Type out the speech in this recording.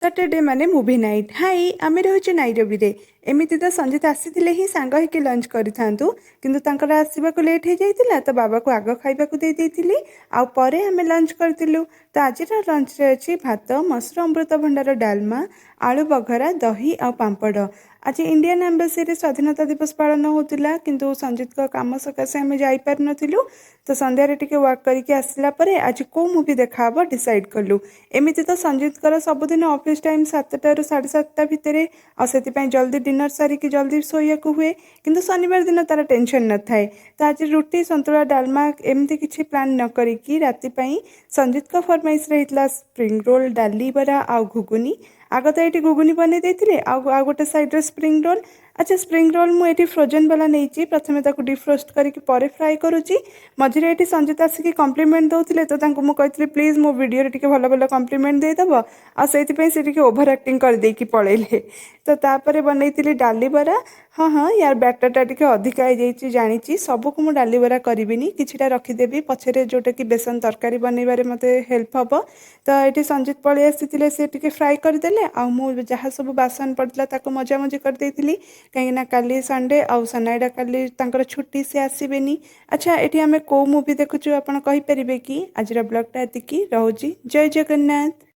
Saturday माने movie night high आमे रहूँ नाइरोबी रे एमती तो संजीत आसी ही सांग होकि लंच करूँ किंतु आसवाक लेट हो जाता तो बाबा को आग खाइबा देती आउे आम लंच करूँ। तो आज लंच रे अच्छी भात मसुर अमृतभंडार डालमा आलू बघरा दही आ पांपड़। आज इंडियन एम्बासी रे स्वाधीनता दिवस पालन होता किंतु संजीत को काम सकाशे आम जापर नुँ। तो संध्यारे टिके वाक करके आसला परे आज को मूवी देखा डिसाइड कलु। एमती तो संजीत कर सबुदिन ऑफिस टाइम 7टा ରୁ 7:30 भितर आपाई जल्दी डिनर सारिकी जल्दी शोया हुए किंतु शनिवार दिन तार टेंशन न थाए। तो आज रुटी संतुला डालमा एमती किसी प्लान न करिकी राति पाई संजीत का फरमाइश रही स्प्रिंग रोल डाली बरा आ घुगुनी। आग तो ये घुगुनी बनई देते आ गोटे सैड्रे स्प्रिंग रोल। अच्छा स्प्रिंग रोल मुझे फ्रोजेन वाला नहीं प्रथम डिफ्रोस्ट करके फ्राए करुच्ची। मझे ये संजीत आसिक कम्प्लीमेंट दौले तो मुझे प्लीज मो वीडियो टे भल भल कम्प्लीमेंट देदेव आईपाई ओभर आक्टिंग करदेकी पलैले। तो तापर बनई डाली बरा। हाँ हाँ यार बैटरटा टे अधिका हो जानी सबको मुझे डाली बरा करी किछिटा रखीदेवी पछरे जोटा कि बेसन तरकारी बनइबारे मते हेल्प हम। तो ये संजीत पलि आसी से फ्राए करदे आ जहाँ सब बासन पड़ता मजा मजी करदे कहीं काली संडे आउ सनाईडा काली छुट्टी से आसबेनी। अच्छा ये आम कौ मूवी देखुचु आपड़ कहींपारे कि आज ब्लॉगटा एतिकी रोची। जय जगन्नाथ।